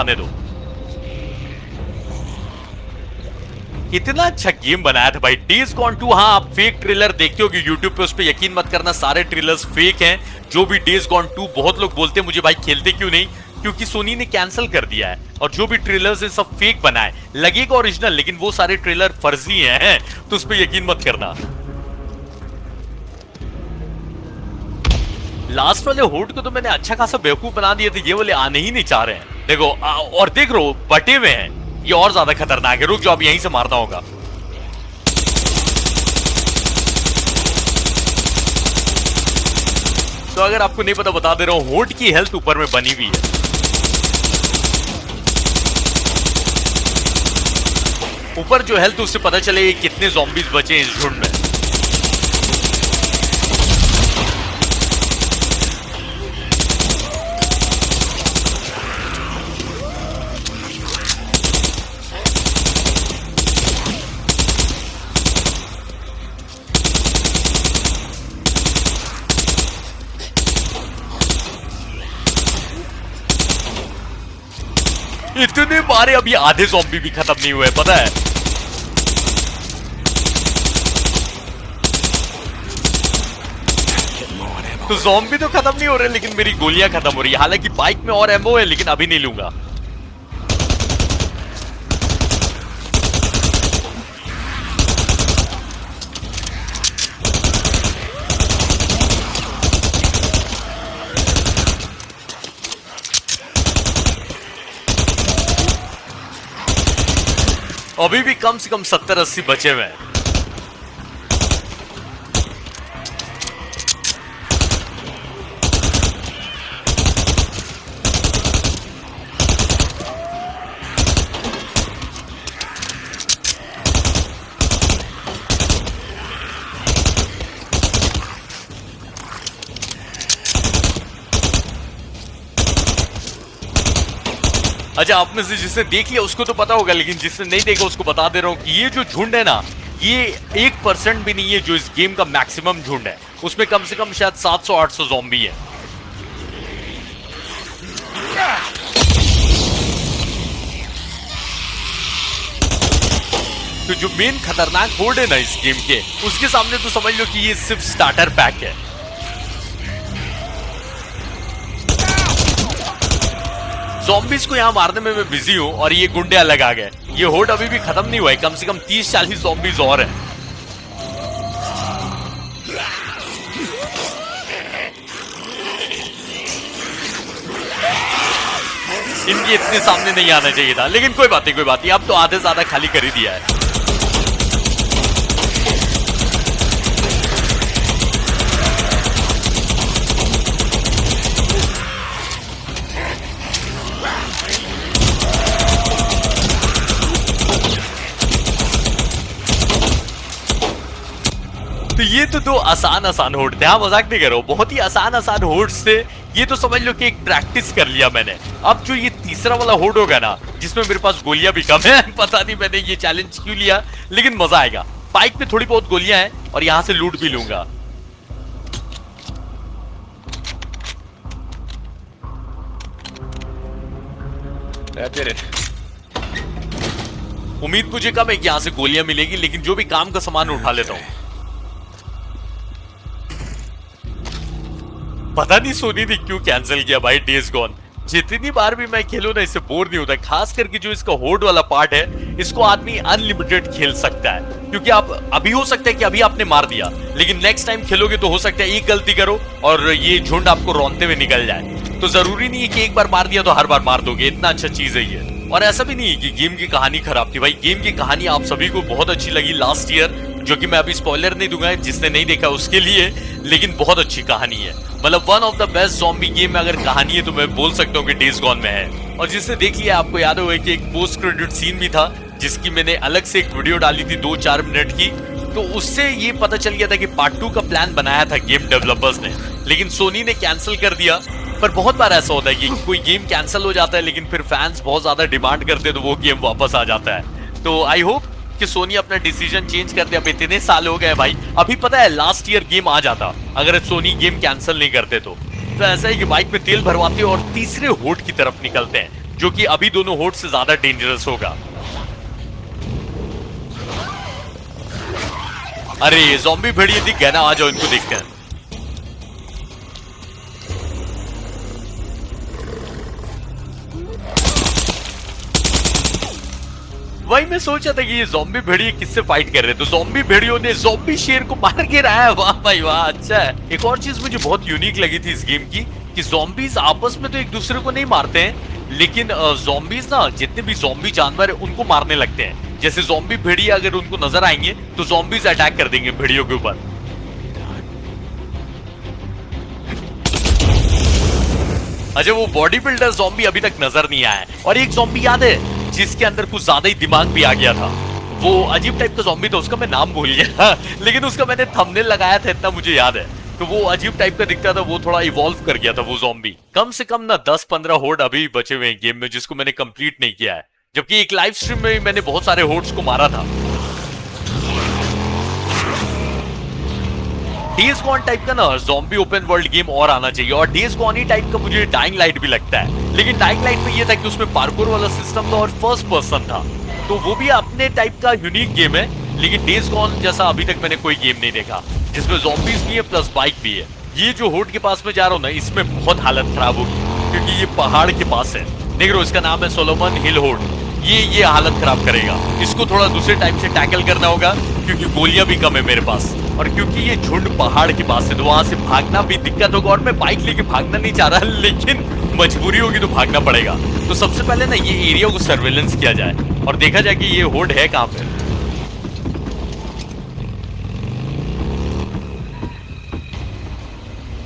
आने दो। इतना अच्छा गेम बनाया था भाई डेज गॉन 2। हाँ, आप फेक ट्रेलर देखते हो कि यूट्यूब पे, उस पर यकीन मत करना, सारे ट्रेलर्स फेक हैं। जो भी डेज गॉन 2, बहुत लोग बोलते हैं मुझे भाई खेलते क्यों नहीं, क्योंकि सोनी ने कैंसिल कर दिया है और जो भी ट्रेलर्स है सब फेक बनाए। लगेगा ओरिजिनल लेकिन वो सारे ट्रेलर फर्जी हैं, तो उस पर यकीन मत करना। लास्ट वाले होड को तो मैंने अच्छा खासा बेवकूफ बना दिया था, ये वाले आने ही नहीं चाह रहे हैं। देखो और देख रो बटे हुए हैं, ये और ज्यादा खतरनाक है। रुक जाओ, अब यहीं से मारना होगा। तो अगर आपको नहीं पता बता दे रहा हूं, होड की हेल्थ ऊपर में बनी हुई है। ऊपर जो हेल्थ, उससे पता चले कितने ज़ॉम्बीज बचे हैं इस झुंड में। इतने मारे, अभी आधे ज़ॉम्बी भी खत्म नहीं हुए, पता है। तो ज़ॉम्बी तो खत्म नहीं हो रहे, लेकिन मेरी गोलियां खत्म हो रही है। हालांकि बाइक में और एमओ है, लेकिन अभी नहीं लूंगा। अभी भी कम से कम 70-80 बचे हुए हैं। अच्छा, आप में से जिसने देख लिया उसको तो पता होगा, लेकिन जिसने नहीं देखा उसको बता दे रहा हूं कि ये जो झुंड है ना, ये 1% भी नहीं है जो इस गेम का मैक्सिमम झुंड है। उसमें कम से कम शायद 700-800 ज़ॉम्बी है। तो जो मेन खतरनाक होड है ना इस गेम के, उसके सामने तो समझ लो कि ये सिर्फ स्टार्टर पैक है। ज़ॉम्बीज को यहाँ मारने में मैं बिजी हूँ और ये गुंडे अलग आ गए। ये होड अभी भी खत्म नहीं हुआ है, कम से कम 30-40 ज़ॉम्बीज और हैं। इनके इतने सामने नहीं आना चाहिए था, लेकिन कोई बात नहीं, कोई बात नहीं। अब तो आधे ज्यादा खाली कर ही दिया है। तो ये तो दो आसान होड थे। हाँ, मजाक नहीं कर रहा हूं, बहुत ही आसान होड से ये तो समझ लो कि एक प्रैक्टिस कर लिया मैंने। अब जो ये तीसरा वाला होड होगा ना, जिसमें मेरे पास गोलियां भी कम है, पता नहीं मैंने ये चैलेंज क्यों लिया, लेकिन मजा आएगा। बाइक में थोड़ी बहुत गोलियां हैं और यहां से लूट भी लूंगा। उम्मीद मुझे कम है कि यहां से गोलियां मिलेगी, लेकिन जो भी काम का सामान उठा लेता हूं। पता नहीं सोनी ने क्यों कैंसिल किया भाई डेज गॉन। जितनी बार भी मैं खेलूं ना, इससे बोर नहीं होता। खास करके जो इसका होड वाला पार्ट है, इसको आदमी अनलिमिटेड खेल सकता है, क्योंकि आप अभी हो सकता है कि अभी आपने मार दिया, लेकिन नेक्स्ट टाइम खेलोगे तो हो सकता है एक गलती करो और ये झुंड आपको रौंदते हुए निकल जाए। तो जरूरी नहीं है कि एक बार मार दिया तो हर बार मार दोगे। इतना अच्छा चीज है ये। और ऐसा भी नहीं है कि गेम की कहानी खराब थी भाई। गेम की कहानी आप सभी को बहुत अच्छी लगी लास्ट ईयर, जो कि मैं अभी स्पॉइलर नहीं दूंगा जिसने नहीं देखा उसके लिए, लेकिन बहुत अच्छी कहानी है। मतलब one of the best zombie game में अगर कहानी है तो मैं बोल सकता हूँ कि डेज गॉन में है। और जिसने देख लिया, आपको याद होगा कि एक पोस्ट क्रेडिट सीन भी था, जिसकी मैंने अलग से एक वीडियो डाली थी 2-4 मिनट की। तो उससे ये पता चल गया था कि पार्ट 2 का प्लान बनाया था गेम डेवलपर्स ने, लेकिन सोनी ने कैंसिल कर दिया। पर बहुत बार ऐसा होता है कि कोई गेम कैंसिल हो जाता है, लेकिन फिर फैंस बहुत ज्यादा डिमांड करते हैं तो वो गेम वापस आ जाता है। तो आई होप कि सोनी अपना डिसीजन चेंज कर दे। अब इतने साल हो गए भाई, अभी पता है लास्ट ईयर गेम आ जाता अगर सोनी गेम कैंसिल नहीं करते तो ऐसा है कि बाइक में तेल भरवाते और तीसरे होड की तरफ निकलते हैं। जो कि अभी दोनों होड से ज्यादा डेंजरस होगा। अरे ये ज़ॉम्बी भेड़िए दिख गया ना, आ जाओ इनको देखते हैं। वही मैं सोच रहा था कि ये ज़ॉम्बी भेड़िए किससे फाइट कर रहे, तो ज़ॉम्बी भेड़ियों ने ज़ॉम्बी शेर को मार के रहा है। वाह भाई वाह, अच्छा है। एक और चीज मुझे बहुत यूनिक लगी थी इस गेम की कि ज़ॉम्बीज आपस में तो एक दूसरे को नहीं मारते हैं, लेकिन ज़ॉम्बीज ना जितने भी ज़ॉम्बी जानवर है उनको मारने लगते हैं। जैसे ज़ॉम्बी भेड़िया अगर उनको नजर आएंगे तो ज़ॉम्बीज अटैक कर देंगे भेड़ियों के ऊपर। अच्छा वो बॉडी बिल्डर ज़ॉम्बी अभी तक नजर नहीं आया है। और एक ज़ॉम्बी याद है जिसके अंदर कुछ ज्यादा ही दिमाग भी आ गया था, वो अजीब टाइप का ज़ॉम्बी था, उसका मैं नाम भूल गया लेकिन उसका मैंने थंबनेल लगाया था इतना मुझे याद है। तो वो अजीब टाइप का दिखता था, वो थोड़ा इवॉल्व कर गया था वो ज़ॉम्बी। कम से कम ना 10-15 होड अभी बचे हुए हैं गेम में जिसको मैंने कंप्लीट नहीं किया है, जबकि एक लाइव स्ट्रीम में मैंने बहुत सारे होड्स को मारा था। डेज गॉन टाइप का ना ज़ॉम्बी ओपन वर्ल्ड गेम और आना चाहिए, और डेज गॉन ही टाइप का मुझे डाइंग लाइट भी लगता है। लेकिन डाइंग लाइट में ये था कि उसमें पार्कोर वाला सिस्टम था और फर्स्ट पर्सन था, तो वो भी अपने टाइप का यूनिक गेम है। लेकिन डेज गॉन जैसा अभी तक मैंने कोई गेम नहीं देखा जिसमें ज़ॉम्बीज भी है प्लस बाइक भी है। ये जो होड के पास में जा रहा हूँ ना, इसमें बहुत हालत खराब होगी क्योंकि ये पहाड़ के पास है। देख रहे हो, इसका नाम है सोलोमन हिल होड। ये हालत खराब करेगा, इसको थोड़ा दूसरे टाइप से टैकल करना होगा क्योंकि गोलियां भी कम है मेरे पास, और क्योंकि ये झुंड पहाड़ के पास है तो वहां से भागना भी दिक्कत होगा। और मैं बाइक लेके भागना नहीं चाह रहा, लेकिन मजबूरी होगी तो भागना पड़ेगा। तो सबसे पहले ना ये एरिया को सर्वेलेंस किया जाए और देखा जाए कि ये होड है कहां पे।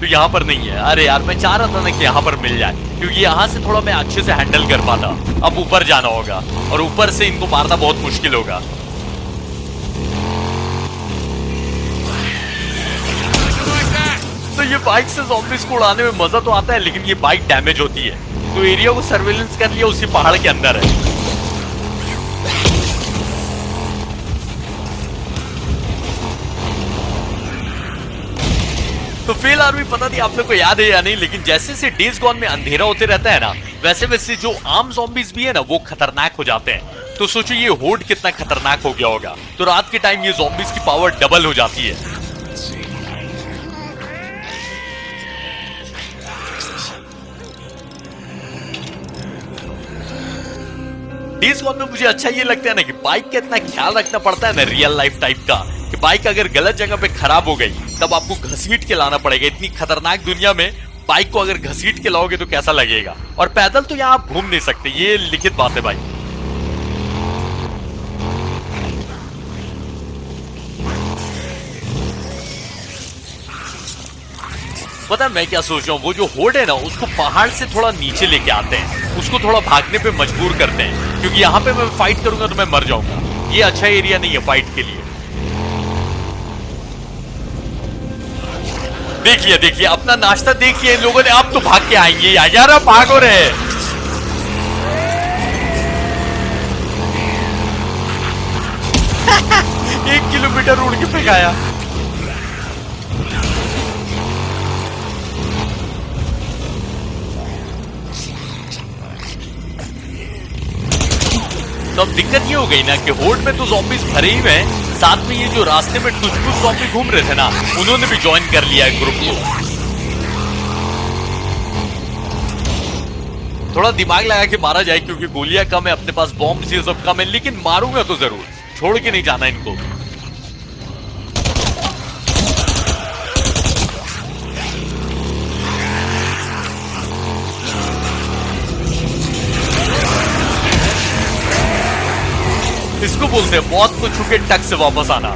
तो यहाँ पर नहीं है। अरे यार मैं चाह रहा था ना कि यहाँ पर मिल जाए क्योंकि यहाँ से थोड़ा मैं अच्छे से हैंडल कर पाता। अब ऊपर जाना होगा और ऊपर से इनको मारना बहुत मुश्किल होगा। तो ये बाइक से ज़ॉम्बीज़ को उड़ाने में मजा तो आता है, लेकिन ये बाइक डैमेज होती है। तो एरिया को सर्वेलेंस कर लिया, उसी पहाड़ के अंदर है। तो फिलहाल भी पता नहीं आप लोग को याद है या नहीं, लेकिन जैसे से डेज गॉन में अंधेरा होते रहता है ना, वैसे वैसे जो आम ज़ॉम्बीज़ भी है ना वो खतरनाक हो जाते हैं। तो सोचो ये होड कितना खतरनाक हो गया होगा। तो रात के टाइम ये ज़ॉम्बीज़ की पावर डबल हो जाती है। डेज गॉन में मुझे अच्छा ये लगता है ना कि बाइक का इतना ख्याल रखना पड़ता है ना रियल लाइफ टाइप का, कि बाइक अगर गलत जगह पे खराब हो गई तब आपको घसीट के लाना पड़ेगा। इतनी खतरनाक दुनिया में बाइक को अगर घसीट के लाओगे तो कैसा लगेगा। और पैदल तो यहाँ आप घूम नहीं सकते, ये लिखित बात है भाई। पता है मैं क्या सोच रहा हूँ, वो जो होड है ना उसको पहाड़ से थोड़ा नीचे लेके आते हैं, उसको थोड़ा भागने पे मजबूर करते हैं, क्योंकि यहाँ पे मैं फाइट करूंगा तो मैं मर जाऊंगा। ये अच्छा एरिया नहीं है फाइट के लिए। देखिए देखिए अपना नाश्ता देखिए इन लोगों ने, अब तो भाग के आएंगे यार, भागो रहे। 1 किलोमीटर उड़ के फेंकाया। तो अब दिक्कत ये हो गई ना कि होड में तो ज़ॉम्बीज़ भरे ही हैं, साथ में ये जो रास्ते में कुछ ज़ॉम्बी घूम रहे थे ना, उन्होंने भी ज्वाइन कर लिया है ग्रुप को। थोड़ा दिमाग लगा के मारा जाए क्योंकि गोलियां कम है, अपने पास बॉम्ब ये सब कम है, लेकिन मारूंगा तो जरूर, छोड़ के नहीं जाना इनको। इसको बोलते हैं मौत को छू के टक से वापस आना।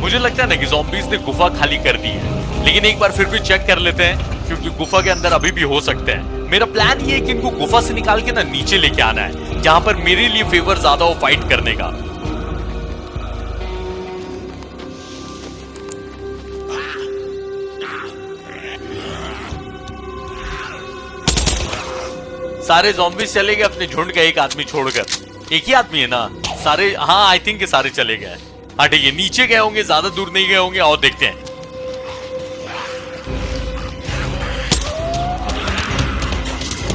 मुझे लगता है ना कि ज़ॉम्बीज़ ने गुफा खाली कर दी है, लेकिन एक बार फिर भी चेक कर लेते हैं क्योंकि गुफा के अंदर अभी भी हो सकते हैं। मेरा प्लान ये है कि इनको गुफा से निकाल के ना नीचे लेके आना है, जहां पर मेरे लिए फेवर ज्यादा हो फाइट करने का। सारे ज़ॉम्बीज़ चले गए अपने झुंड का एक आदमी छोड़कर। एक ही आदमी है ना सारे, हाँ आई थिंक सारे चले गए। हाँ ठीक है, नीचे गए होंगे, ज्यादा दूर नहीं गए होंगे, और देखते हैं।